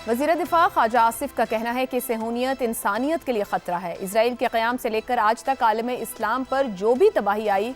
وزیر دفاع خواجہ آصف کا کہنا ہے کہ صہیونیت انسانیت کے لیے خطرہ ہے۔ اسرائیل کے قیام سے لے کر آج تک عالم اسلام پر جو بھی تباہی آئی،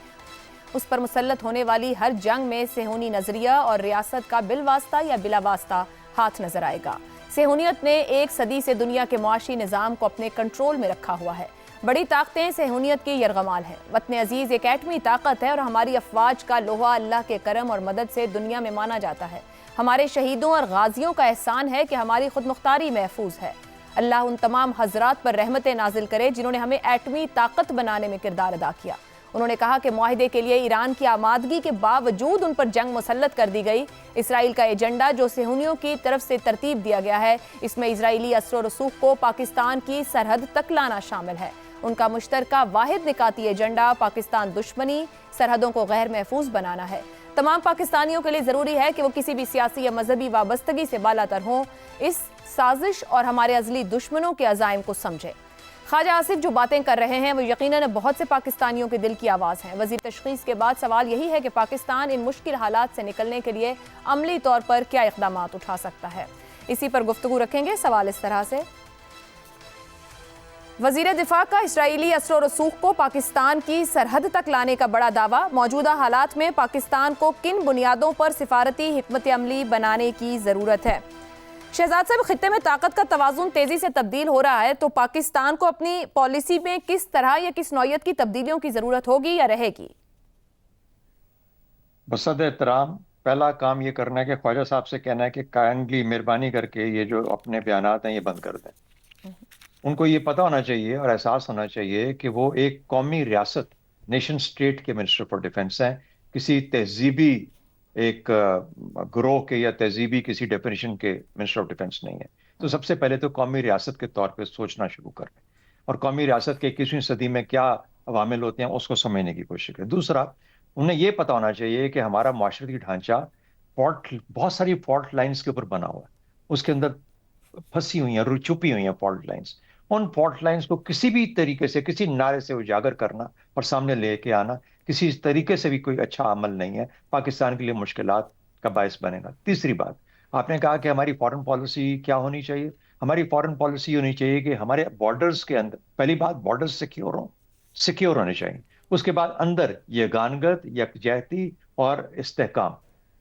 اس پر مسلط ہونے والی ہر جنگ میں صہیونی نظریہ اور ریاست کا بالواسطہ یا بلا واسطہ ہاتھ نظر آئے گا۔ صہیونیت نے ایک صدی سے دنیا کے معاشی نظام کو اپنے کنٹرول میں رکھا ہوا ہے۔ بڑی طاقتیں صہیونیت کی یرغمال ہیں۔ وطن عزیز ایک ایٹمی طاقت ہے اور ہماری افواج کا لوہا اللہ کے کرم اور مدد سے دنیا میں مانا جاتا ہے۔ ہمارے شہیدوں اور غازیوں کا احسان ہے کہ ہماری خود مختاری محفوظ ہے۔ اللہ ان تمام حضرات پر رحمتیں نازل کرے جنہوں نے ہمیں ایٹمی طاقت بنانے میں کردار ادا کیا۔ انہوں نے کہا کہ معاہدے کے لیے ایران کی آمادگی کے باوجود ان پر جنگ مسلط کر دی گئی۔ اسرائیل کا ایجنڈا جو صہیونیوں کی طرف سے ترتیب دیا گیا ہے، اس میں اسرائیلی اسر و رسوخ کو پاکستان کی سرحد تک لانا شامل ہے۔ ان کا مشترکہ واحد نکاتی ایجنڈا پاکستان دشمنی، سرحدوں کو غیر محفوظ بنانا ہے۔ تمام پاکستانیوں کے لیے ضروری ہے کہ وہ کسی بھی سیاسی یا مذہبی وابستگی سے بالاتر ہوں، اس سازش اور ہمارے ازلی دشمنوں کے عزائم کو سمجھیں۔ خواجہ آصف جو باتیں کر رہے ہیں وہ یقیناً بہت سے پاکستانیوں کے دل کی آواز ہیں۔ وزیر تشخیص کے بعد سوال یہی ہے کہ پاکستان ان مشکل حالات سے نکلنے کے لیے عملی طور پر کیا اقدامات اٹھا سکتا ہے۔ اسی پر گفتگو رکھیں گے۔ سوال اس طرح سے، وزیر دفاع کا اسرائیلی اسر و رسوخ کو پاکستان کی سرحد تک لانے کا بڑا دعویٰ۔ موجودہ حالات میں پاکستان کو کن بنیادوں پر سفارتی حکمت عملی بنانے کی ضرورت ہے؟ شہزاد صاحب، خطے میں طاقت کا توازن تیزی سے تبدیل ہو رہا ہے، تو پاکستان کو اپنی پالیسی میں کس طرح یا کس نوعیت کی تبدیلیوں کی ضرورت ہوگی یا رہے گی؟ بصد احترام پہلا کام یہ کرنا ہے کہ خواجہ صاحب سے کہنا ہے کہ کائنڈلی مہربانی کر کے یہ جو اپنے بیانات ہیں یہ بند کر دیں۔ ان کو یہ پتہ ہونا چاہیے اور احساس ہونا چاہیے کہ وہ ایک قومی ریاست، نیشن سٹیٹ کے منسٹر فار ڈیفنس ہیں، کسی تہذیبی ایک گروہ کے یا تہذیبی کسی ڈیفینیشن کے منسٹر آف ڈیفنس نہیں ہے۔ تو سب سے پہلے تو قومی ریاست کے طور پہ سوچنا شروع کریں اور قومی ریاست کے 21ویں صدی میں کیا عوامل ہوتے ہیں اس کو سمجھنے کی کوشش کریں۔ دوسرا، انہیں یہ پتہ ہونا چاہیے کہ ہمارا معاشرتی ڈھانچہ بہت ساری فالٹ لائنز کے اوپر بنا ہوا ہے، اس کے اندر پھنسی ہوئی ہیں، چھپی ہوئی ہیں فالٹ لائنز۔ ان فالٹ لائنز کو کسی بھی طریقے سے، کسی نعرے سے اجاگر کرنا اور سامنے لے کے آنا کسی طریقے سے بھی کوئی اچھا عمل نہیں ہے، پاکستان کے لیے مشکلات کا باعث بنے گا۔ تیسری بات، آپ نے کہا کہ ہماری فارن پالیسی کیا ہونی چاہیے؟ ہماری فارن پالیسی ہونی چاہیے کہ ہمارے بارڈرز کے اندر پہلی بات بارڈرز سیکیور ہونے چاہیے، اس کے بعد اندر یگانگت، یکجہتی اور استحکام،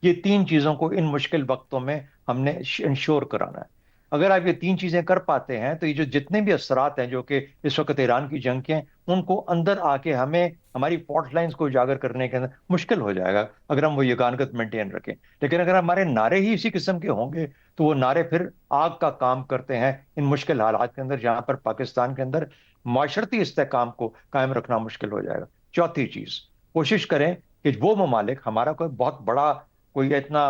یہ تین چیزوں کو ان مشکل وقتوں میں ہم نے انشور کرانا ہے۔ اگر آپ یہ تین چیزیں کر پاتے ہیں تو یہ جو جتنے بھی اثرات ہیں جو کہ اس وقت ایران کی جنگ کے ہیں، ان کو اندر آ کے ہمیں ہماری فالٹ لائنز کو اجاگر کرنے کے اندر مشکل ہو جائے گا اگر ہم وہ یگانگت مینٹین رکھیں۔ لیکن اگر ہمارے نعرے ہی اسی قسم کے ہوں گے تو وہ نعرے پھر آگ کا کام کرتے ہیں ان مشکل حالات کے اندر، جہاں پر پاکستان کے اندر معاشرتی استحکام کو قائم رکھنا مشکل ہو جائے گا۔ چوتھی چیز، کوشش کریں کہ وہ ممالک، ہمارا کوئی بہت بڑا کوئی اتنا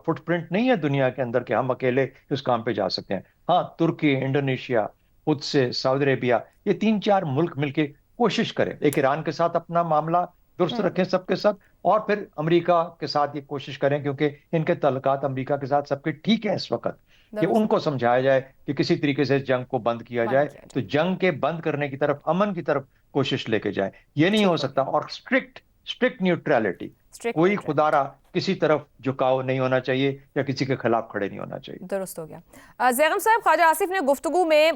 فٹ پرنٹ نہیں ہے دنیا کے اندر کہ ہم اکیلے اس کام پہ جا سکتے ہیں۔ ہاں، ترکی، انڈونیشیا، خود سے سعودی عربیہ، یہ 3-4 ملک مل کے کوشش کریں، ایک ایران کے ساتھ اپنا معاملہ درست رکھیں سب کے ساتھ، اور پھر امریکہ کے ساتھ یہ کوشش کریں، کیونکہ ان کے تعلقات امریکہ کے ساتھ سب کے ٹھیک ہیں اس وقت، کہ ان کو سمجھایا جائے کہ کسی طریقے سے جنگ کو بند کیا جائے، تو جنگ کے بند کرنے کی طرف، امن کی طرف کوشش لے کے جائیں۔ یہ نہیں ہو سکتا، اور اسٹرکٹ نیوٹرلٹی، کوئی خدارہ کسی طرف جھکاؤ نہیں ہونا چاہیے یا کسی کے خلاف کھڑے نہیں ہونا چاہیے۔ درست ہو گیا۔ زیغم صاحب، خواجہ آصف نے گفتگو میں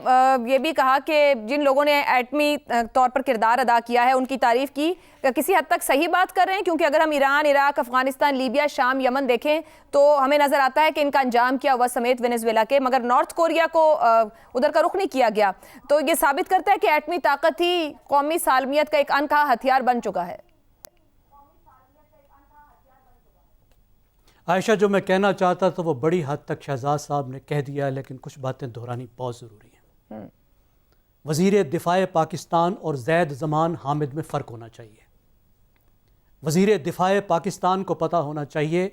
یہ بھی کہا کہ جن لوگوں نے ایٹمی طور پر کردار ادا کیا ہے ان کی تعریف کی، کسی حد تک صحیح بات کر رہے ہیں، کیونکہ اگر ہم ایران، عراق، افغانستان، لیبیا، شام، یمن دیکھیں تو ہمیں نظر آتا ہے کہ ان کا انجام کیا ہوا سمیت وینزویلا کے، مگر نارتھ کوریا کو ادھر کا رخ نہیں کیا گیا۔ تو یہ ثابت کرتا ہے کہ ایٹمی طاقت ہی قومی سالمیت کا ایک انکھا ہتھیار بن چکا ہے۔ عائشہ، جو میں کہنا چاہتا تھا وہ بڑی حد تک شہزاد صاحب نے کہہ دیا ہے، لیکن کچھ باتیں دہرانی بہت ضروری ہیں۔ وزیر دفاع پاکستان اور زید زمان حامد میں فرق ہونا چاہیے۔ وزیر دفاع پاکستان کو پتہ ہونا چاہیے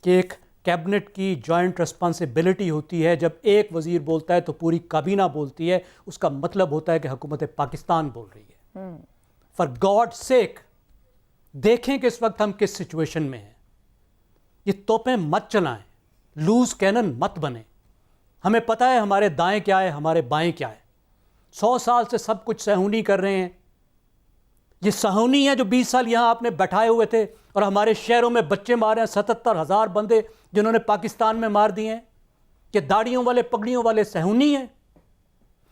کہ ایک کیبنٹ کی جوائنٹ رسپانسبلٹی ہوتی ہے، جب ایک وزیر بولتا ہے تو پوری کابینہ بولتی ہے، اس کا مطلب ہوتا ہے کہ حکومت پاکستان بول رہی ہے۔ فار گاڈ سیک، دیکھیں کہ اس وقت ہم کس سچویشن میں ہیں۔ یہ توپیں مت چلائیں، لوز کینن مت بنیں۔ ہمیں پتہ ہے ہمارے دائیں کیا ہے، ہمارے بائیں کیا ہے۔ 100 سال سے سب کچھ صہیونی کر رہے ہیں۔ یہ صہیونی ہے جو 20 سال یہاں آپ نے بیٹھائے ہوئے تھے اور ہمارے شہروں میں بچے مارے ہیں، 77,000 بندے جنہوں نے پاکستان میں مار دیے ہیں۔ کہ داڑھیوں والے پگڑیوں والے صہیونی ہیں،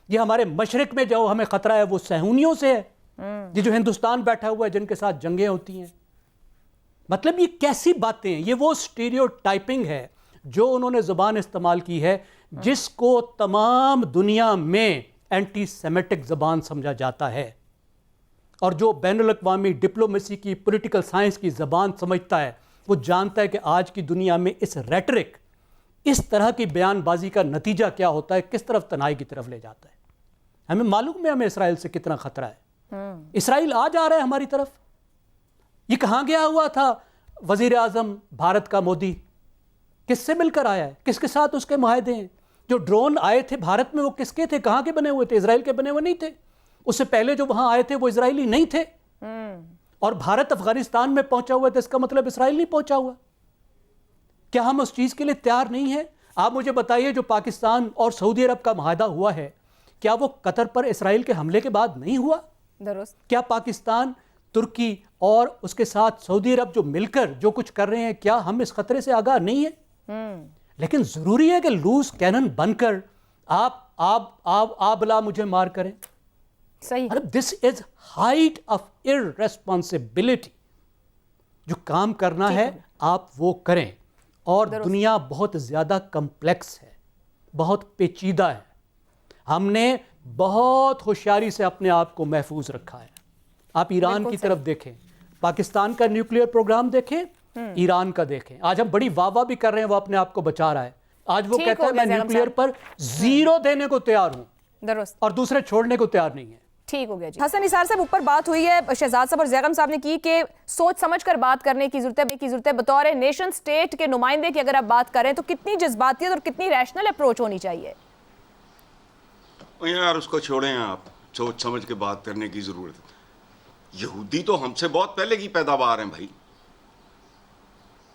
یہ ہمارے مشرق میں جو ہمیں خطرہ ہے وہ صہیونیوں سے ہے، یہ جو ہندوستان بیٹھا ہوا ہے جن کے ساتھ جنگیں ہوتی ہیں. مطلب یہ کیسی باتیں ہیں؟ یہ وہ سٹیریو ٹائپنگ ہے جو انہوں نے زبان استعمال کی ہے جس کو تمام دنیا میں اینٹی سیمیٹک زبان سمجھا جاتا ہے، اور جو بین الاقوامی ڈپلومیسی کی پولیٹیکل سائنس کی زبان سمجھتا ہے وہ جانتا ہے کہ آج کی دنیا میں اس ریٹرک، اس طرح کی بیان بازی کا نتیجہ کیا ہوتا ہے، کس طرف تنہائی کی طرف لے جاتا ہے. ہمیں معلوم ہے ہمیں اسرائیل سے کتنا خطرہ ہے. اسرائیل آ جا رہا ہے ہماری طرف. یہ کہاں گیا ہوا تھا وزیر اعظم بھارت کا مودی؟ کس سے مل کر آیا ہے؟ کس کے ساتھ اس کے معاہدے ہیں؟ جو ڈرون آئے تھے بھارت میں وہ کس کے تھے؟ کہاں کے بنے ہوئے تھے؟ اسرائیل کے بنے ہوئے نہیں تھے. اس سے پہلے جو وہاں آئے تھے وہ اسرائیلی نہیں تھے. اور بھارت افغانستان میں پہنچا ہوا ہے تو اس کا مطلب اسرائیل نہیں پہنچا ہوا. کیا ہم اس چیز کے لیے تیار نہیں ہیں؟ آپ مجھے بتائیے جو پاکستان اور سعودی عرب کا معاہدہ ہوا ہے کیا وہ قطر پر اسرائیل کے حملے کے بعد نہیں ہوا؟ درست. کیا پاکستان، ترکی اور اس کے ساتھ سعودی عرب جو مل کر جو کچھ کر رہے ہیں کیا ہم اس خطرے سے آگاہ نہیں ہیں؟ لیکن ضروری ہے کہ لوز کینن بن کر آپ لا مجھے مار کریں. صحیح. دس از ہائٹ آف ارریسپانسبلٹی. جو کام کرنا ہے آپ وہ کریں. اور دنیا بہت زیادہ کمپلیکس ہے، بہت پیچیدہ ہے. ہم نے بہت ہوشیاری سے اپنے آپ کو محفوظ رکھا ہے. آپ ایران کی طرف دیکھیں، پاکستان کا نیوکلیئر پروگرام دیکھیں، ایران کا دیکھیں. آج ہم بڑی واہ بھی کر رہے ہیں وہ اپنے آپ کو بچا رہا ہے. آج وہ کہتا ہے میں نیوکلیئر پر 0 دینے کو تیار ہوں، درست، اور دوسرے چھوڑنے کو تیار نہیں ہے. ٹھیک ہو گیا جی. حسن نثار صاحب اوپر بات ہوئی ہے شہزاد صاحب اور زیغم صاحب نے کی کہ سوچ سمجھ کر بات کرنے کی ضرورت ہے. بطور نیشن سٹیٹ کے نمائندے کی اگر آپ بات کریں تو کتنی جذباتیت اور کتنی ریشنل اپروچ ہونی چاہیے؟ یار اس کو چھوڑیں، آپ سوچ سمجھ کے بات کرنے کی ضرورت ہے. یہودی تو ہم سے بہت پہلے کی پیداوار ہیں بھائی.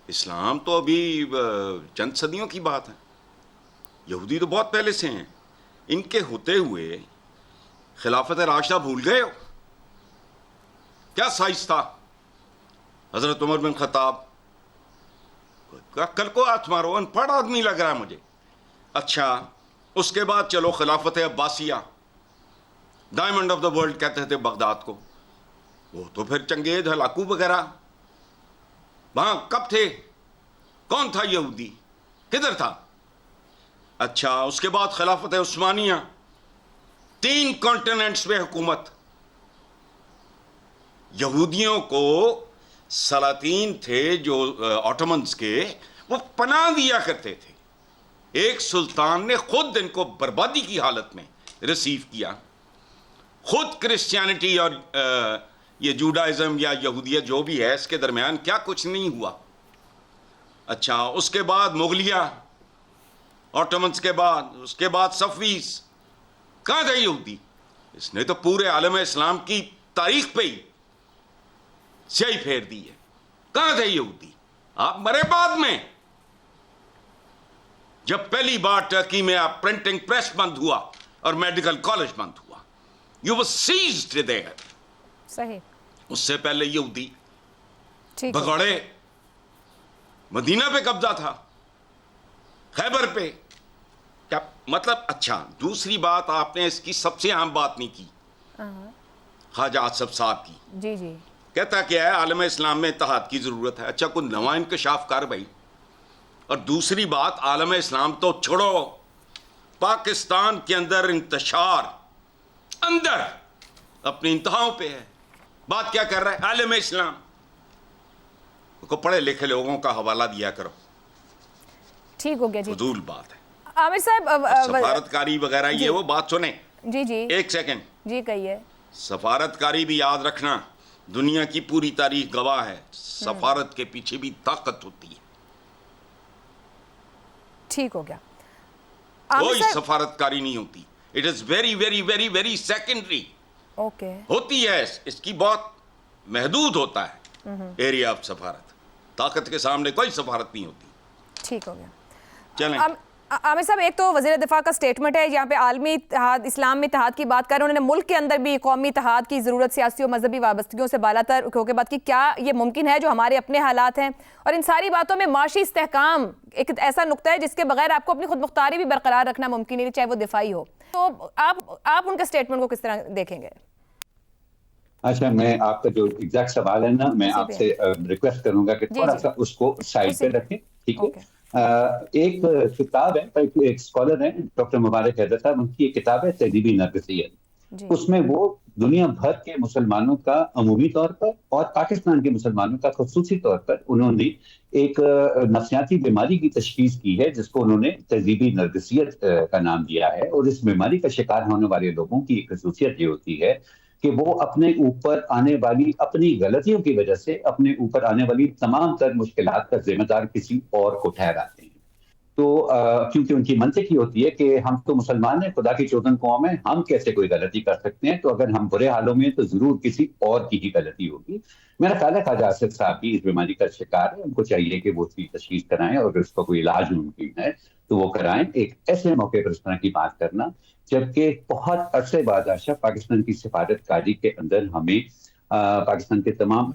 اسلام تو ابھی چند صدیوں کی بات ہے. یہودی تو بہت پہلے سے ہیں. ان کے ہوتے ہوئے خلافت راشدہ بھول گئے ہو؟ کیا سائز تھا حضرت عمر بن خطاب؟ کل کو ہاتھ مارو، ان پڑھ آدمی لگ رہا ہے مجھے. اچھا اس کے بعد چلو خلافت عباسیہ، ڈائمنڈ آف دا ورلڈ کہتے تھے بغداد کو. وہ تو پھر چنگیز ہلاکو وغیرہ وہاں کب تھے؟ کون تھا یہودی؟ کدھر تھا؟ اچھا اس کے بعد خلافت عثمانیہ، 3 کانٹیننٹس پہ حکومت. یہودیوں کو سلاطین تھے جو آٹومنز کے، وہ پناہ دیا کرتے تھے. ایک سلطان نے خود ان کو بربادی کی حالت میں ریسیو کیا. خود کرسچینٹی اور یہ جوڈائزم یا یہودیت جو بھی ہے اس کے درمیان کیا کچھ نہیں ہوا. اچھا اس کے بعد مغلیہ، آٹومنز کے بعد، اس کے بعد صفویز. کہاں تھا یہودی؟ اس نے تو پورے عالم اسلام کی تاریخ پہ ہی سیاہی پھیر دی ہے. کہاں تھے یہودی؟ آپ مرے بعد میں، جب پہلی بار ٹرکی میں پرنٹنگ پریس بند ہوا اور میڈیکل کالج بند ہوا. You was seized there. صحیح. اس سے پہلے یہودی ٹھیک بگوڑے. مدینہ پہ قبضہ تھا، خیبر پہ. کیا مطلب؟ اچھا دوسری بات آپ نے اس کی سب سے اہم بات نہیں کی، خواجہ آصف صاحب کی. جی جی. کہتا کیا ہے عالم اسلام میں اتحاد کی ضرورت ہے. اچھا کوئی نواں انکشاف کر بھائی. اور دوسری بات عالم اسلام تو چھوڑو، پاکستان کے اندر انتشار اندر اپنی انتہاؤں پہ ہے. بات کیا کر رہا ہے عالم اسلام کو؟ پڑھے لکھے لوگوں کا حوالہ دیا کرو. ٹھیک ہو گیا جی. فضول بات ہے. عامر صاحب سفارتکاری وغیرہ یہ وہ بات سنیں. جی جی ایک سیکنڈ جی کہیے. سفارتکاری بھی یاد رکھنا، دنیا کی پوری تاریخ گواہ ہے، سفارت کے پیچھے بھی طاقت ہوتی ہے. ٹھیک ہو گیا. کوئی سفارتکاری نہیں ہوتی. It is very very very very secondary. Okay. ہوتی ہے، اس کی بہت محدود ہوتا ہے ایریا آف سفارت. طاقت کے سامنے کوئی سفارت نہیں ہوتی. ٹھیک ہو گیا. چلیں عامر صاحب، ایک تو وزیر دفاع کا سٹیٹمنٹ ہے جہاں پہ عالمی اتحاد، اسلام میں اتحاد کی بات کر رہے ہیں، انہوں نے ملک کے اندر بھی قومی اتحاد کی ضرورت سیاسی و مذہبی وابستگیوں سے بالاتر ہو کے بات کی. کیا یہ ممکن ہے جو ہمارے اپنے حالات ہیں؟ اور ان ساری باتوں میں معاشی استحکام ایک ایسا نقطہ ہے جس کے بغیر آپ کو اپنی خود مختاری بھی برقرار رکھنا ممکن نہیں، چاہے وہ دفاعی ہو. تو آپ ان کے سٹیٹمنٹ کو کس طرح دیکھیں گے؟ اچھا، میں آپ کا جو ایگزیکٹ سوال ہے نا، میں آپ سے ریکویسٹ کروں گا کہ تھوڑا سا اس کو سائڈ پہ رکھیں، ٹھیک ہے؟ ایک کتاب ہے، ایک اسکالر ہے ڈاکٹر مبارک حیدر صاحب، ان کی ایک کتاب ہے تہذیبی نرگسیت. اس میں وہ دنیا بھر کے مسلمانوں کا عمومی طور پر اور پاکستان کے مسلمانوں کا خصوصی طور پر انہوں نے ایک نفسیاتی بیماری کی تشخیص کی ہے جس کو انہوں نے تہذیبی نرگسیت کا نام دیا ہے. اور اس بیماری کا شکار ہونے والے لوگوں کی ایک خصوصیت یہ ہوتی ہے کہ وہ اپنے اوپر آنے والی اپنی غلطیوں کی وجہ سے اپنے اوپر آنے والی تمام تر مشکلات کا ذمہ دار کسی اور کو ٹھہراتے ہیں. تو کیونکہ ان کی منطق یہ ہوتی ہے کہ ہم تو مسلمان ہیں، خدا کی چودن قوم ہے، ہم کیسے کوئی غلطی کر سکتے ہیں؟ تو اگر ہم برے حالوں میں تو ضرور کسی اور کی ہی غلطی ہوگی. میرا خیال ہے خواجہ آصف صاحب بھی اس بیماری کا شکار ہے، ان کو چاہیے کہ وہ اس کی تشخیص کرائیں اور اگر اس کا کوئی علاج ممکن ہے تو وہ کرائیں. ایک ایسے موقع پر اس طرح کی بات کرنا، جبکہ بہت عرصے بعد آشا پاکستان کی سفارت کاری کے اندر ہمیں پاکستان کے تمام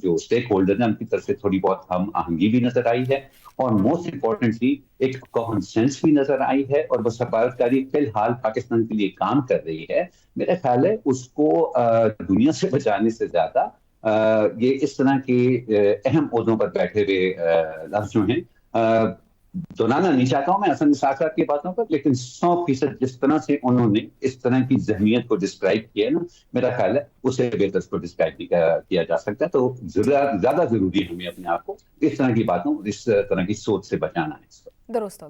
جو اسٹیک ہولڈر ہیں ان کی طرف سے تھوڑی بہت ہم آہنگی بھی نظر آئی ہے اور موسٹ امپورٹنٹلی ایک کامن سینس بھی نظر آئی ہے. اور وہ سفارتکاری فی الحال پاکستان کے لیے کام کر رہی ہے. میرا خیال ہے اس کو دنیا سے بچانے سے زیادہ یہ اس طرح کے اہم عہدوں پر بیٹھے ہوئے لفظ جو ہیں، دونانا نہیں چاہتا ہوں میں اصل ساتھ کی باتوں پر، لیکن 100% جس طرح سے انہوں نے اس طرح کی ذہنیت کو ڈسکرائب کیا ہے نا، میرا خیال ہے اسے بہتر اس کو ڈسکرائب کیا جا سکتا ہے. تو زیادہ ضروری ہے ہمیں اپنے آپ کو اس طرح کی باتوں، اس طرح کی سوچ سے بچانا ہے. درست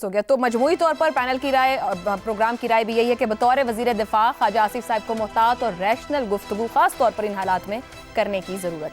ہو گیا. تو مجموعی طور پر پینل کی رائے اور پروگرام کی رائے بھی یہی ہے کہ بطور وزیر دفاع خواجہ آصف صاحب کو محتاط اور ریشنل گفتگو خاص طور پر ان حالات میں کرنے کی ضرورت ہے.